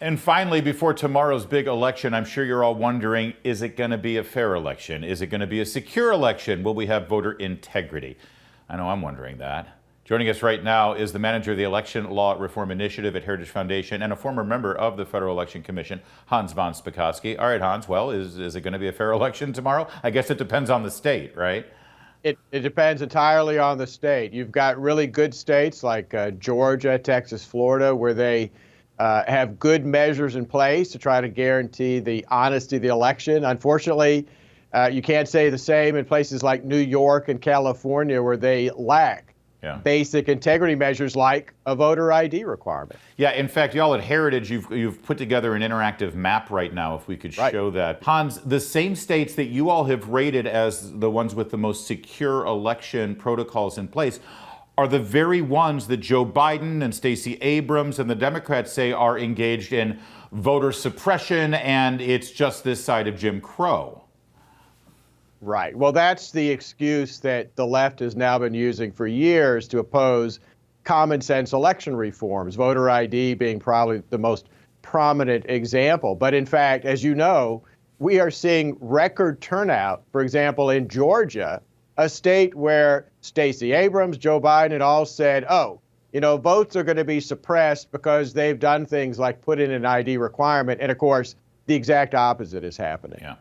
And finally, before tomorrow's big election, I'm sure you're all wondering, is it going to be a fair election? Is it going to be a secure election? Will we have voter integrity? I know I'm wondering that. Joining us right now is the manager of the Election Law Reform Initiative at Heritage Foundation and a former member of the Federal Election Commission, Hans von Spakovsy. All right, Hans, well, is it going to be a fair election tomorrow? I guess it depends on the state, right? It depends entirely on the state. You've got really good states like Georgia, Texas, Florida, where they have good measures in place to try to guarantee the honesty of the election. Unfortunately, you can't say the same in places like New York and California, where they lack basic integrity measures like a voter ID requirement. Yeah, in fact, y'all at Heritage, you've put together an interactive map right now, if we could show that. Hans, the same states that you all have rated as the ones with the most secure election protocols in place are the very ones that Joe Biden and Stacey Abrams and the Democrats say are engaged in voter suppression, and it's just this side of Jim Crow. Right. Well, that's the excuse that the left has now been using for years to oppose common sense election reforms, voter ID being probably the most prominent example. But in fact, as you know, we are seeing record turnout, for example, in Georgia, a state where Stacey Abrams, Joe Biden, and all said, oh, you know, votes are going to be suppressed because they've done things like put in an ID requirement. And of course, the exact opposite is happening. Yeah.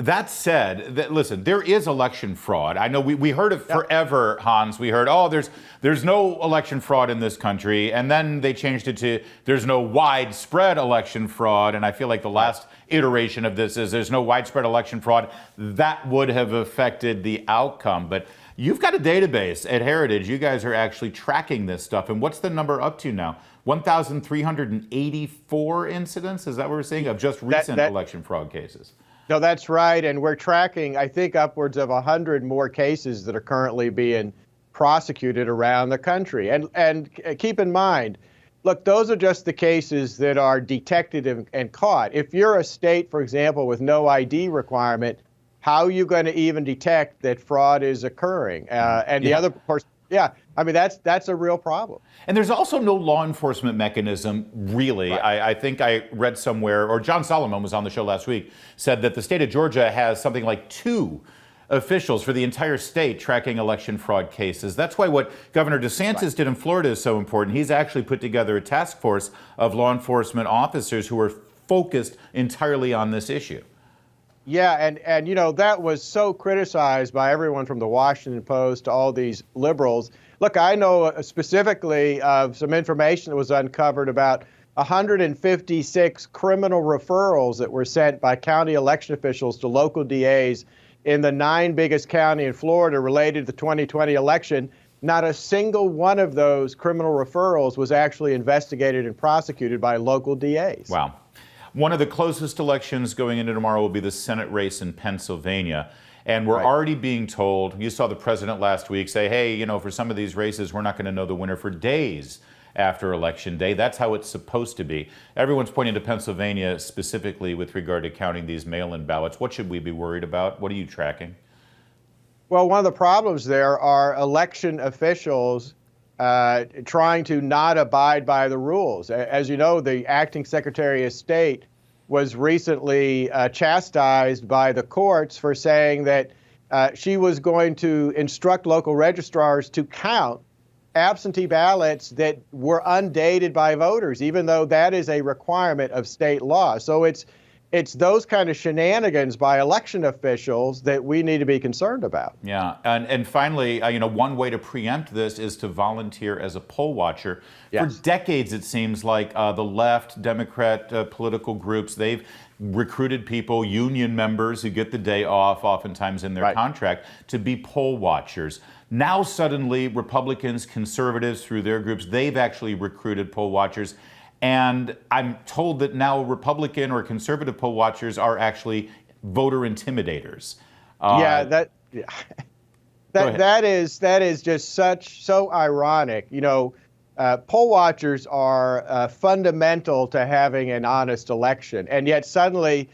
That said, listen, there is election fraud. I know we heard it forever, Hans. We heard, oh, there's no election fraud in this country. And then they changed it to there's no widespread election fraud. And I feel like the last iteration of this is there's no widespread election fraud. That would have affected the outcome. But you've got a database at Heritage. You guys are actually tracking this stuff. And what's the number up to now? 1,384 incidents? Is that what we're seeing of just recent election fraud cases? No, that's right. And we're tracking, I think, upwards of 100 more cases that are currently being prosecuted around the country. And keep in mind, look, those are just the cases that are detected and caught. If you're a state, for example, with no ID requirement, how are you going to even detect that fraud is occurring? The other person, I mean, that's a real problem. And there's also no law enforcement mechanism, really. Right. I think I read somewhere, or John Salem was on the show last week, said that the state of Georgia has something like 2 officials for the entire state tracking election fraud cases. That's why what Governor DeSantis did in Florida is so important. He's actually put together a task force of law enforcement officers who are focused entirely on this issue. Yeah, and you know, that was so criticized by everyone from the Washington Post to all these liberals. Look, I know specifically of some information that was uncovered about 156 criminal referrals that were sent by county election officials to local DAs in the 9 biggest counties in Florida related to the 2020 election. Not a single one of those criminal referrals was actually investigated and prosecuted by local DAs. Wow. One of the closest elections going into tomorrow will be the Senate race in Pennsylvania. And we're already being told, you saw the president last week say, hey, you know, for some of these races, we're not going to know the winner for days after Election Day. That's how it's supposed to be. Everyone's pointing to Pennsylvania specifically with regard to counting these mail-in ballots. What should we be worried about? What are you tracking? Well, one of the problems there are election officials trying to not abide by the rules. As you know, the acting Secretary of State was recently chastised by the courts for saying that she was going to instruct local registrars to count absentee ballots that were undated by voters, even though that is a requirement of state law. So it's those kind of shenanigans by election officials that we need to be concerned about. Yeah, and finally, you know, one way to preempt this is to volunteer as a poll watcher. Yes. For decades, it seems like the left, Democrat political groups, they've recruited people, union members who get the day off, oftentimes in their contract, to be poll watchers. Now suddenly, Republicans, conservatives, through their groups, they've actually recruited poll watchers. And I'm told that now Republican or conservative poll watchers are actually voter intimidators. That is just so ironic. You know, poll watchers are fundamental to having an honest election, and yet suddenly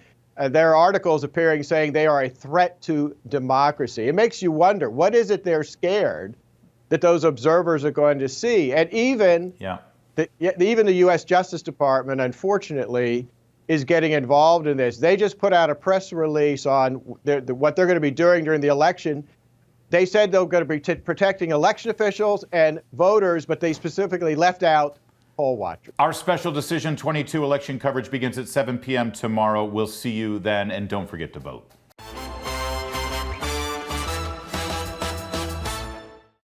there are articles appearing saying they are a threat to democracy. It makes you wonder, what is it they're scared that those observers are going to see? And even Even the U.S. Justice Department, unfortunately, is getting involved in this. They just put out a press release on what they're going to be doing during the election. They said they're going to be protecting election officials and voters, but they specifically left out poll watchers. Our Special Decision 22 election coverage begins at 7 p.m. tomorrow. We'll see you then, and don't forget to vote.